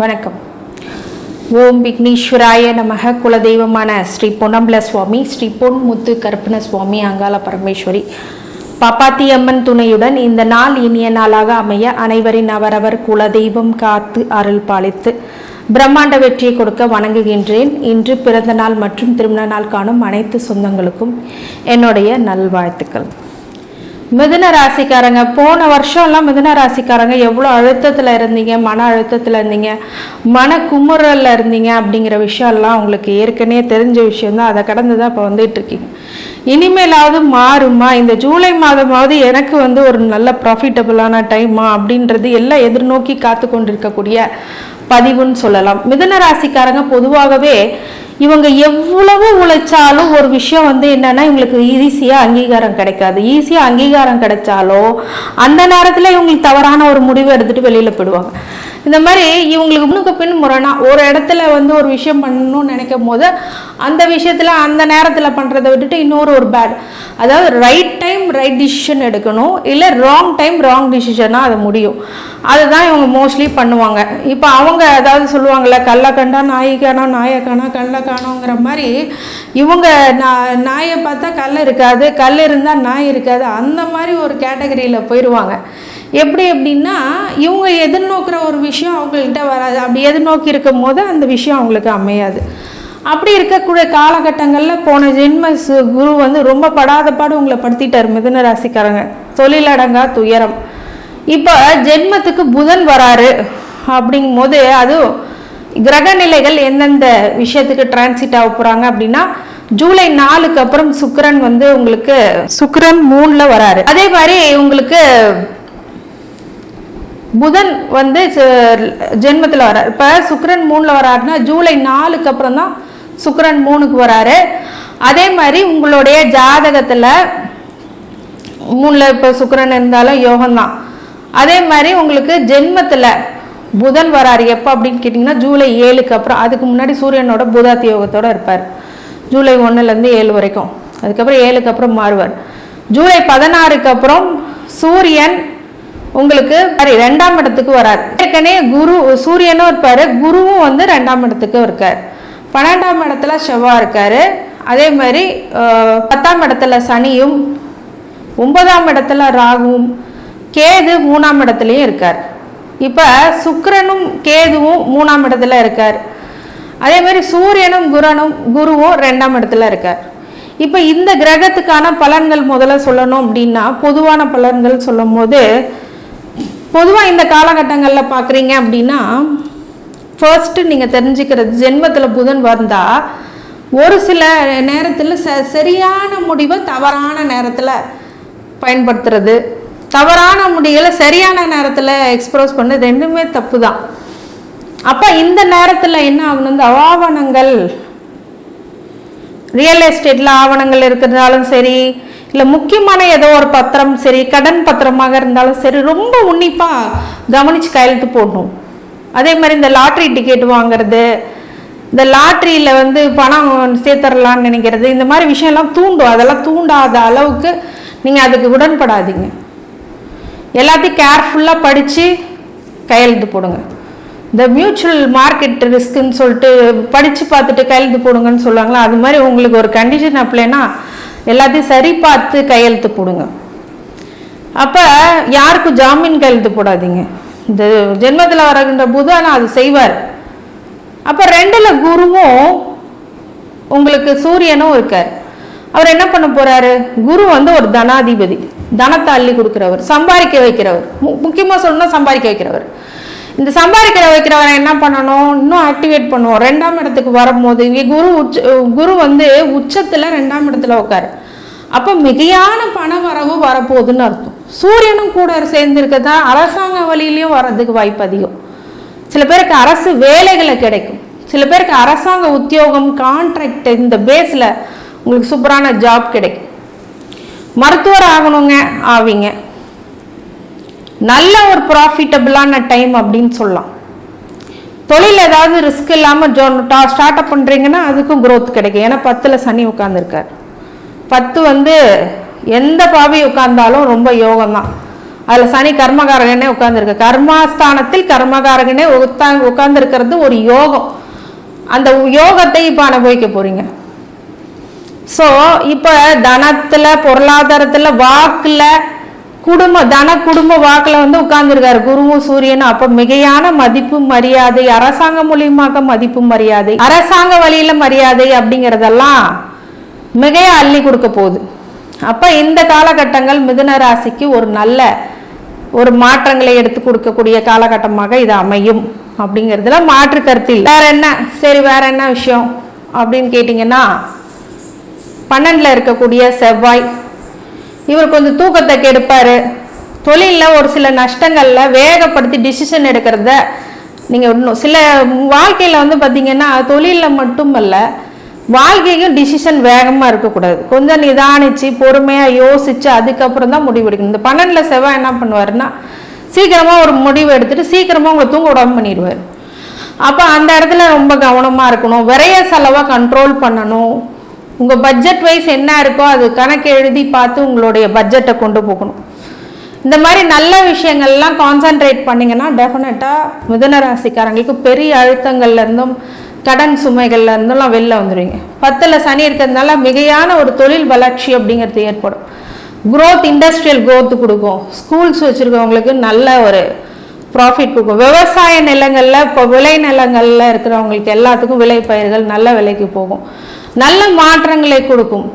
வணக்கம். ஓம் விக்னேஸ்வராய நமக. குலதெய்வமான ஸ்ரீ பொன்னம்பல சுவாமி, ஸ்ரீ பொன்முத்து கருப்பண சுவாமி, அங்காள பரமேஸ்வரி, பாப்பாத்தி அம்மன் துணையுடன் இந்த நாள் இனிய நாளாக அமைய அனைவரின் அவரவர் குலதெய்வம் காத்து அருள் பாலித்து பிரம்மாண்ட வெற்றியை கொடுக்க வணங்குகின்றேன். இன்று பிறந்த நாள் மற்றும் திருமண நாள் காணும் அனைத்து சொந்தங்களுக்கும் என்னுடைய நல்வாழ்த்துக்கள். மிதுன ராசிக்காரங்க, போன வருஷம்லாம் மிதுன ராசிக்காரங்க எவ்வளோ அழுத்தத்தில் இருந்தீங்க, மன அழுத்தத்தில் இருந்தீங்க, மன குமுறலில் இருந்தீங்க அப்படிங்கிற விஷயம்லாம் உங்களுக்கு ஏற்கனவே தெரிஞ்ச விஷயம்தான். அதை கடந்து தான் இப்போ வந்துட்டு இருக்கீங்க. இனிமேலாவது மாறுமா, இந்த ஜூலை மாதமாவது எனக்கு ஒரு நல்ல ப்ராஃபிட்டபுளான டைமா அப்படின்றது எல்லாம் எதிர்நோக்கி காத்து கொண்டிருக்கக்கூடிய பதிவுன்னு சொல்லலாம். மிதுன ராசிக்காரங்க பொதுவாகவே இவங்க எவ்வளவு உழைச்சாலும் ஒரு விஷயம் என்னன்னா இவங்களுக்கு ஈஸியாக அங்கீகாரம் கிடைக்காது. ஈஸியாக அங்கீகாரம் கிடைச்சாலோ அந்த நேரத்தில் இவங்களுக்கு தவறான ஒரு முடிவு எடுத்துட்டு வெளியில் போயிடுவாங்க. இந்த மாதிரி இவங்களுக்கு முன்னுக்கு பின் முரணா ஒரு இடத்துல ஒரு விஷயம் பண்ணணும்னு நினைக்கும் போது அந்த விஷயத்தில் அந்த நேரத்தில் பண்ணுறதை விட்டுட்டு ஒரு பேட், அதாவது ரைட் டைம் ரைட் டிசிஷன் எடுக்கணும், இல்லை ராங் டைம் ராங் டிசிஷனாக அது முடியும். அதுதான் இவங்க மோஸ்ட்லி பண்ணுவாங்க. இப்போ அவங்க அதாவது சொல்லுவாங்கள்ல, கல்லை கண்டா நாயை காணோம், நாயை காணோம் கல்லை காணோங்கிற மாதிரி இவங்க நாயை பார்த்தா கல் இருக்காது, கல் இருந்தால் நாய் இருக்காது, அந்த மாதிரி ஒரு கேட்டகரியில் போயிடுவாங்க. எப்படி அப்படின்னா இவங்க எதிர்நோக்கிற ஒரு விஷயம் அவங்கள்ட்ட வராது. அப்படி எதிர்நோக்கி இருக்கும் போது அந்த விஷயம் அவங்களுக்கு அமையாது. அப்படி இருக்கக்கூடிய காலகட்டங்களில் போன ஜென்ம குரு ரொம்ப படாத பாடு உங்களை படுத்திட்டார் மிதுன ராசிக்காரங்க. தொழிலடங்கா துயரம். இப்போ ஜென்மத்துக்கு புதன் வராரு அப்படிங்கும் போது அது கிரக நிலைகள் எந்தெந்த விஷயத்துக்கு டிரான்சிட் ஆக போகிறாங்க அப்படின்னா, ஜூலை 4க்கு அப்புறம் சுக்கிரன் உங்களுக்கு சுக்கிரன் 3ல் வராரு. அதே மாதிரி உங்களுக்கு புதன் ஜென்மத்தில் வராரு. இப்போ சுக்கிரன் 3ல் வராருன்னா ஜூலை 4க்கு அப்புறம் தான் சுக்கிரன் 3க்கு வராரு. அதே மாதிரி உங்களுடைய ஜாதகத்தில் 3ல் இப்போ சுக்கிரன் இருந்தாலும் யோகம்தான். அதே மாதிரி உங்களுக்கு ஜென்மத்தில் புதன் வராரு எப்போ அப்படின்னு கேட்டிங்கன்னா ஜூலை 7க்கு அப்புறம். அதுக்கு முன்னாடி சூரியனோட புதாத்தி யோகத்தோடு இருப்பார் ஜூலை 1லேருந்து 7 வரைக்கும். அதுக்கப்புறம் 7க்கு அப்புறம் மாறுவார். ஜூலை 16க்கு அப்புறம் சூரியன் உங்களுக்கு 2ஆம் இடத்துக்கு வராது. ஏற்கனவே குரு சூரியனும் இருப்பார், குருவும் 2ஆம் இடத்துக்கு இருக்கார். 12ஆம் இடத்துல செவ்வாய் இருக்காரு. அதே மாதிரி 10ஆம் இடத்துல சனியும், 9ஆம் இடத்துல ராகுவும், கேது 3ஆம் இடத்துலையும் இருக்கார். இப்போ சுக்கிரனும் கேதுவும் 3ஆம் இடத்துல இருக்கார். அதே மாதிரி சூரியனும் குருவும் 2ஆம் இடத்துல இருக்கார். இப்போ இந்த கிரகத்துக்கான பலன்கள் முதல்ல சொல்லணும் அப்படின்னா, பொதுவான பலன்கள் சொல்லும் போது பொதுவாக இந்த காலகட்டங்களில் பார்க்குறீங்க அப்படின்னா, ஃபர்ஸ்ட்டு நீங்கள் தெரிஞ்சுக்கிறது, ஜென்மத்தில் புதன் வந்தால் ஒரு சில நேரத்தில் சரியான முடிவை தவறான நேரத்தில் பயன்படுத்துறது, தவறான முடிவுகளை சரியான நேரத்தில் எக்ஸ்ப்ரோஸ் பண்ணது ரெண்டுமே தப்பு தான். அப்போ இந்த நேரத்தில் என்ன ஆகணும், ஆவணங்கள், ரியல் எஸ்டேட்டில் ஆவணங்கள் இருக்கிறதாலும் சரி, இல்லை முக்கியமான ஏதோ ஒரு பத்திரம் சரி, கடன் பத்திரமாக இருந்தாலும் சரி, ரொம்ப உன்னிப்பாக கவனித்து கையெழுத்து போடணும். அதே மாதிரி இந்த லாட்ரி டிக்கெட் வாங்கிறது, இந்த லாட்ரியில் பணம் சேர்த்துடலான்னு நினைக்கிறது, இந்த மாதிரி விஷயம்லாம் தூண்டும். அதெல்லாம் தூண்டாத அளவுக்கு நீங்கள் அதுக்கு உடன்படாதீங்க. எல்லாத்தையும் கேர்ஃபுல்லாக படித்து கையெழுத்து போடுங்க. இந்த மியூச்சுவல் மார்க்கெட் ரிஸ்க்குன்னு சொல்லிட்டு படித்து பார்த்துட்டு கையெழுத்து போடுங்கன்னு சொல்லுவாங்களா, அது மாதிரி உங்களுக்கு ஒரு கண்டிஷன் அப்ளைனா எல்லாத்தையும் சரி பார்த்து கையெழுத்து போடுங்க. அப்போ யாருக்கும் ஜாமீன் கையெழுத்து போடாதீங்க. இந்த ஜென்மத்தில் வருகின்ற புதன் அது செய்வார். அப்போ 2ல் குருவும் உங்களுக்கு சூரியனும் இருக்கார். அவர் என்ன பண்ண போறாரு, குரு ஒரு தனாதிபதி, தனத்தை அள்ளி கொடுக்குறவர், சம்பாதிக்க வைக்கிறவர், முக்கியமாக சொல்லணும்னா சம்பாதிக்க வைக்கிறவர். இந்த சம்பாதிக்கிற வைக்கிறவரை என்ன பண்ணணும், இன்னும் ஆக்டிவேட் பண்ணுவோம். 2ஆம் இடத்துக்கு வரும்போது குரு உச்சத்தில் 2ஆம் இடத்துல உட்காரு. அப்போ மிகையான பண வரவு வரப்போகுதுன்னு அர்த்தம். சூரியனும் கூட சேர்ந்துருக்கதா அரசாங்க வழியிலையும் வர்றதுக்கு வாய்ப்பு அதிகம். சில பேருக்கு அரசு வேலைகளை கிடைக்கும், சில பேருக்கு அரசாங்க உத்தியோகம் கான்ட்ராக்ட் இந்த பேஸில் உங்களுக்கு சூப்பரான ஜாப் கிடைக்கும். மருத்துவர் ஆகணுங்க, ஆவீங்க. நல்ல ஒரு ப்ராஃபிட்டபிளான டைம் அப்படின்னு சொல்லலாம். தொழில் ஏதாவது ரிஸ்க் இல்லாமல் ஸ்டார்ட் அப் பண்ணுறீங்கன்னா அதுக்கும் growth கிடைக்கும். ஏன்னா 10ல் சனி உட்காந்துருக்கார். 10 எந்த பாவி உட்கார்ந்தாலும் ரொம்ப யோகம்தான். அதில் சனி கர்மகாரகனே உட்கார்ந்துருக்கு. கர்மாஸ்தானத்தில் கர்மகாரகனே உட்கார்ந்துருக்கிறது ஒரு யோகம். அந்த யோகத்தை இப்போ அனுபவிக்க போறீங்க. ஸோ இப்போ தனத்தில், பொருளாதாரத்தில், வாக்கில், குடும்ப வாக்கில் வந்து உட்கார்ந்துருக்காரு குருவும் சூரியனும். அப்போ மிகையான மதிப்பு மரியாதை, அரசாங்கம் மூலியமாக மதிப்பு மரியாதை, அரசாங்க வழியில மரியாதை அப்படிங்கிறதெல்லாம் மிகையா அள்ளி கொடுக்க போகுது. அப்போ இந்த காலகட்டங்கள் மிதுன ராசிக்கு ஒரு நல்ல ஒரு மாற்றங்களை எடுத்து கொடுக்கக்கூடிய காலகட்டமாக இது அமையும் அப்படிங்கிறதுல மாற்று கருத்தில். வேற என்ன, சரி வேற என்ன விஷயம் அப்படின்னு கேட்டிங்கன்னா, 12ல் இருக்கக்கூடிய செவ்வாய் இவர் கொஞ்சம் தூக்கத்தை கெடுப்பார். தொழிலில் ஒரு சில நஷ்டங்களில் வேகப்படுத்தி டிசிஷன் எடுக்கிறத நீங்கள் இன்னும் சில வாழ்க்கையில் வந்து பார்த்தீங்கன்னா, தொழிலில் மட்டுமல்ல வாழ்க்கையும் டிசிஷன் வேகமாக இருக்கக்கூடாது. கொஞ்சம் நிதானித்து பொறுமையாக யோசித்து அதுக்கப்புறம் தான் முடிவு எடுக்கணும். இந்த 12ல் செவ்வாய் என்ன பண்ணுவாருன்னா, சீக்கிரமாக ஒரு முடிவு எடுத்துகிட்டு சீக்கிரமாக உங்களை தூங்க விடாமல் பண்ணிடுவார். அப்போ அந்த இடத்துல ரொம்ப கவனமாக இருக்கணும். விரைய செலவை கண்ட்ரோல் பண்ணணும். உங்கள் பட்ஜெட் வைஸ் என்ன இருக்கோ அது கணக்கு எழுதி பார்த்து உங்களுடைய பட்ஜெட்டை கொண்டு போகணும். இந்த மாதிரி நல்ல விஷயங்கள்லாம் கான்சன்ட்ரேட் பண்ணிங்கன்னா டெஃபினட்டாக மிதுன ராசிக்காரங்களுக்கு பெரிய அழுத்தங்கள்லேருந்தும் கடன் சுமைகள்ல இருந்தெல்லாம் வெளில வந்துடுவீங்க. 10ல் சனி இருக்கிறதுனால மிகையான ஒரு தொழில் வளர்ச்சி அப்படிங்கிறது ஏற்படும். குரோத், இண்டஸ்ட்ரியல் குரோத் கொடுக்கும். ஸ்கூல்ஸ் வச்சுருக்கவங்களுக்கு நல்ல ஒரு ப்ராஃபிட் கொடுக்கும். விவசாய நிலங்களில், இப்போ விளை நிலங்களில் இருக்கிறவங்களுக்கு எல்லாத்துக்கும் விளை பயிர்கள் நல்ல விலைக்கு போகும். நல்ல மாற்றங்களை கொடுக்கும்.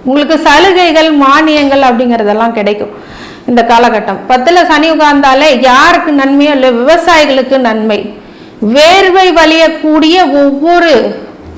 உங்களுக்கு சலுகைகள், மானியங்கள் அப்படிங்கிறதெல்லாம் கிடைக்கும் இந்த காலகட்டம். 10ல் சனி உட்கார்ந்தாலே யாருக்கு நன்மையோ இல்லை, விவசாயிகளுக்கு நன்மை. வேர்வை வலியக்கூடிய ஒவ்வொரு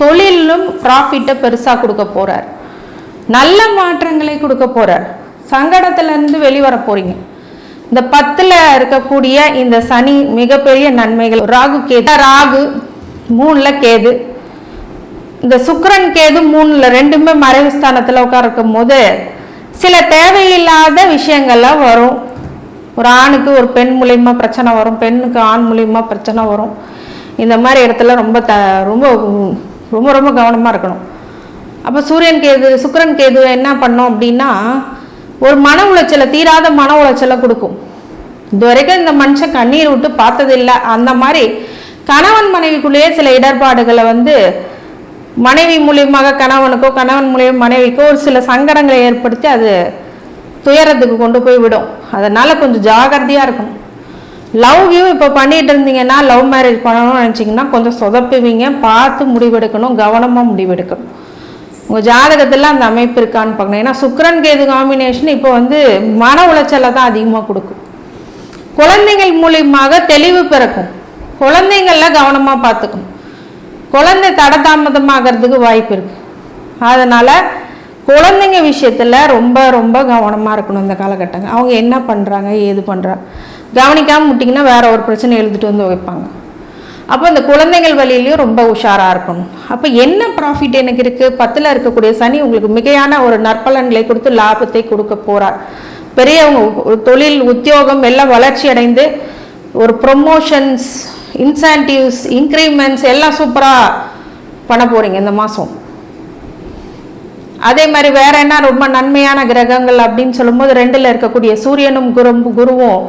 தொழிலும் ப்ராஃபிட்டை பெருசாக கொடுக்க போறார். நல்ல மாற்றங்களை கொடுக்க போறார். சங்கடத்திலிருந்து வெளிவர போறீங்க. இந்த 10ல் இருக்கக்கூடிய இந்த சனி மிகப்பெரிய நன்மைகள். ராகு 3ல் கேது, இந்த சுக்கிரன் கேது 3ல் ரெண்டுமே மறைவு ஸ்தானத்தில் உட்கார்க்கும் போது சில தேவையில்லாத விஷயங்கள்லாம் வரும். ஒரு ஆணுக்கு ஒரு பெண் மூலியமா பிரச்சனை வரும், பெண்ணுக்கு ஆண் மூலியமா பிரச்சனை வரும். இந்த மாதிரி இடத்துல ரொம்ப ரொம்ப ரொம்ப ரொம்ப கவனமாக இருக்கணும். அப்போ சுக்கிரன் கேது என்ன பண்ணோம் அப்படின்னா, ஒரு மன உளைச்சலை, தீராத மன உளைச்சலை கொடுக்கும். இது வரைக்கும் இந்த மனுஷன் கண்ணீர் விட்டு பார்த்ததில்லை. அந்த மாதிரி கணவன் மனைவிக்குள்ளேயே சில இடர்பாடுகளை வந்து மனைவி மூலியமாக கணவனுக்கோ, கணவன் மூலியமாக மனைவிக்கோ ஒரு சில சங்கடங்களை ஏற்படுத்தி அது துயரத்துக்கு கொண்டு போய் விடும். அதனால கொஞ்சம் ஜாகிரதையாக இருக்கணும். லவ் இப்போ பண்ணிட்டு இருந்தீங்கன்னா, லவ் மேரேஜ் பண்ணணும்னு நினச்சிங்கன்னா கொஞ்சம் சொதப்புவீங்க. பார்த்து முடிவெடுக்கணும், கவனமாக முடிவெடுக்கணும். உங்கள் ஜாதகத்தில் அந்த அமைப்பு இருக்கான்னு பார்க்கணும். ஏன்னா சுக்கிரன் கேது காம்பினேஷன் இப்போ வந்து மன உளைச்சலை தான் அதிகமாக கொடுக்கும். குழந்தைகள் மூலியமாக தெளிவு பிறக்கும். குழந்தைங்கள கவனமாக பார்த்துக்கணும். குழந்தை தடதாமதமாகிறதுக்கு வாய்ப்பு இருக்கு. அதனால குழந்தைங்க விஷயத்துல ரொம்ப ரொம்ப கவனமா இருக்கணும். இந்த காலகட்டங்கள் அவங்க என்ன பண்றாங்க, ஏது பண்றாங்க கவனிக்காம விட்டிங்கன்னா வேற ஒரு பிரச்சனை எழுதிட்டு வந்து வைப்பாங்க. அப்போ இந்த குழந்தைகள் வழியிலையும் ரொம்ப உஷாரா இருக்கணும். அப்போ என்ன ப்ராஃபிட் எனக்கு இருக்கு, 10ல் இருக்கக்கூடிய சனி உங்களுக்கு மிகையான ஒரு நற்பலன்களை கொடுத்து லாபத்தை கொடுக்க போறார். பெரியவங்க தொழில், உத்தியோகம் எல்லாம் வளர்ச்சி அடைந்து ஒரு ப்ரொமோஷன்ஸ், இன்சென்டிவ்ஸ், இன்க்ரிமெண்ட்ஸ் எல்லாம் சூப்பராக பண்ண போறீங்க இந்த மாதம். அதே மாதிரி வேற என்ன ரொம்ப நன்மையான கிரகங்கள் அப்படின்னு சொல்லும்போது 2ல் இருக்கக்கூடிய சூரியனும் குருவும்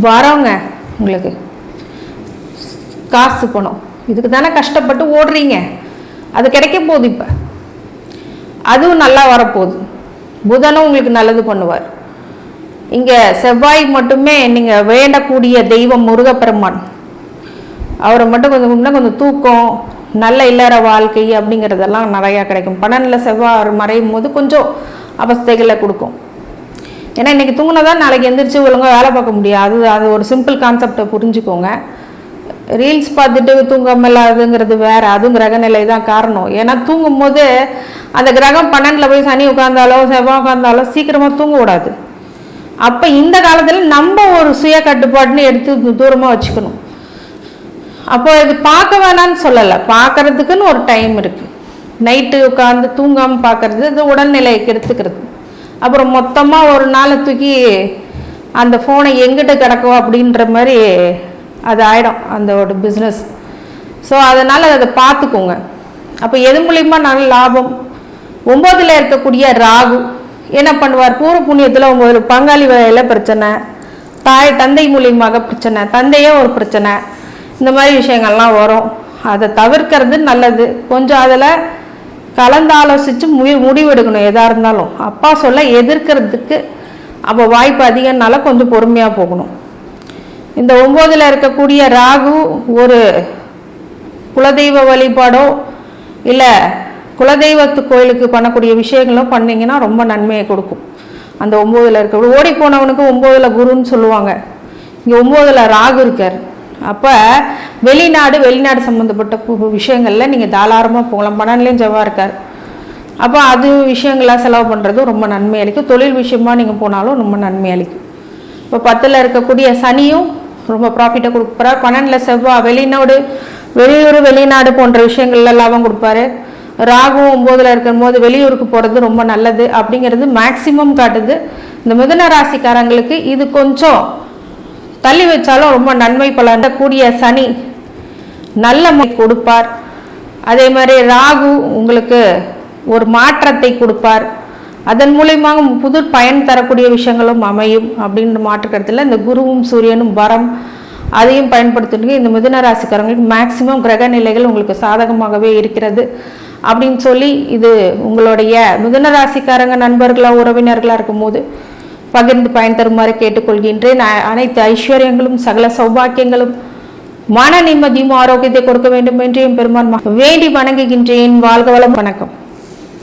வரவங்க. உங்களுக்கு காசு பணம் இதுக்கு தானே கஷ்டப்பட்டு ஓடுறீங்க, அது கிடைக்க போகுது. இப்போ அதுவும் நல்லா வரப்போகுது. புதனும் உங்களுக்கு நல்லது பண்ணுவார். இங்கே செவ்வாய் மட்டுமே நீங்கள் வேண்டக்கூடிய தெய்வம் முருகப்பெருமான், அவரை மட்டும் கொஞ்சம் தூக்கம், நல்ல இல்லற வாழ்க்கை அப்படிங்கிறதெல்லாம் நிறையா கிடைக்கும். 12ல் செவ்வாய் மறையும் போது கொஞ்சம் அவஸ்தைகளை கொடுக்கும். ஏன்னா இன்னைக்கு தூங்கினதான் நாளைக்கு எந்திரிச்சு ஒழுங்காக வேலை பார்க்க முடியாது. அது ஒரு சிம்பிள் கான்செப்டை புரிஞ்சுக்கோங்க. ரீல்ஸ் பார்த்துட்டு தூங்காமல் இல்லாதுங்கிறது வேற, அதுவும் கிரகநிலை தான் காரணம். ஏன்னா தூங்கும் போது அந்த கிரகம் 12ல் போய் சனி உட்கார்ந்தாலோ செவ்வாய் உட்கார்ந்தாலோ சீக்கிரமாக தூங்க விடாது. அப்போ இந்த காலத்தில் நம்ம ஒரு சுய கட்டுப்பாடுன்னு எடுத்து தூரமாக வச்சுக்கணும். அப்போ இது பார்க்க வேணான்னு சொல்லலை, பார்க்கறதுக்குன்னு ஒரு டைம் இருக்கு. நைட்டு உட்காந்து தூங்காமல் பார்க்கறது இது உடல்நிலையை கெடுத்துக்கிறது. அப்புறம் மொத்தமாக ஒரு நாளை தூக்கி அந்த ஃபோனை எங்கிட்ட கிடக்கும் அப்படின்ற மாதிரி அது ஆயிடும் அந்த ஒரு பிஸ்னஸ். ஸோ அதனால் அதை பார்த்துக்கோங்க. அப்போ எது மூலியமா நல்ல லாபம். 9ல் இருக்கக்கூடிய ராகு என்ன பண்ணுவார், பூர்வ புண்ணியத்தில் 9 பங்காளி வேலையில் பிரச்சனை, தந்தை மூலியமாக பிரச்சனை, தந்தையே ஒரு பிரச்சனை, இந்த மாதிரி விஷயங்கள்லாம் வரும். அதை தவிர்க்கிறது நல்லது. கொஞ்சம் அதில் கலந்து ஆலோசித்து முடிவெடுக்கணும். எதாக இருந்தாலும் அப்பா சொல்ல எதிர்க்கிறதுக்கு அப்போ வாய்ப்பு அதிகம்னால கொஞ்சம் பொறுமையாக போகணும். இந்த 9ல் இருக்கக்கூடிய ராகு ஒரு குலதெய்வ வழிபாடோ இல்லை குலதெய்வத்து கோயிலுக்கு பண்ணக்கூடிய விஷயங்களோ பண்ணிங்கன்னா ரொம்ப நன்மையை கொடுக்கும். அந்த 9ல் இருக்க ஓடி போனவனுக்கு 9ல் குருன்னு சொல்லுவாங்க. இங்கே 9ல் ராகு இருக்கார். அப்போ வெளிநாடு சம்மந்தப்பட்ட விஷயங்களில் நீங்கள் தாராளமாக போகலாம். 12லேயும் செவ்வாய் இருக்கார். அப்போ அது விஷயங்களாக செலவு பண்ணுறது ரொம்ப நன்மை அளிக்கும். தொழில் விஷயமா நீங்கள் போனாலும் ரொம்ப நன்மை அளிக்கும். இப்போ 10ல் இருக்கக்கூடிய சனியும் ரொம்ப ப்ராஃபிட்டை கொடுப்பார். 12ல் செவ்வாய் வெளிநாடு போன்ற விஷயங்கள்ல லாபம் கொடுப்பாரு. ராகுவும் 9ல் இருக்கும்போது வெளியூருக்கு போகிறது ரொம்ப நல்லது அப்படிங்கிறது மேக்சிமம் காட்டுது. இந்த மிதுன ராசிக்காரங்களுக்கு இது கொஞ்சம் தள்ளி வச்சாலும் ரொம்ப நன்மை பலக்கூடிய சனி நல்ல கொடுப்பார். அதே மாதிரி ராகு உங்களுக்கு ஒரு மாற்றத்தை கொடுப்பார். அதன் மூலியமாக புது பயன் தரக்கூடிய விஷயங்களும் அமையும் அப்படின்ற மாற்றுக்கிறதுல இந்த குருவும் சூரியனும் வரம் அதையும் பயன்படுத்திட்டு இந்த மிதுன ராசிக்காரங்களுக்கு மேக்சிமம் கிரக நிலைகள் உங்களுக்கு சாதகமாகவே இருக்கிறது அப்படின்னு சொல்லி இது உங்களுடைய மிதுன ராசிக்காரங்க நண்பர்களாக உறவினர்களாக இருக்கும்போது பகிர்ந்து பயன் தருமாறு கேட்டுக்கொள்கின்றேன். அனைத்து ஐஸ்வர்யங்களும் சகல சௌபாக்கியங்களும் மன நிம்மதியும் ஆரோக்கியத்தை கொடுக்க வேண்டும் என்று என் பெருமான் வேண்டி வணங்குகின்றேன். வாழ்க வளம். வணக்கம்.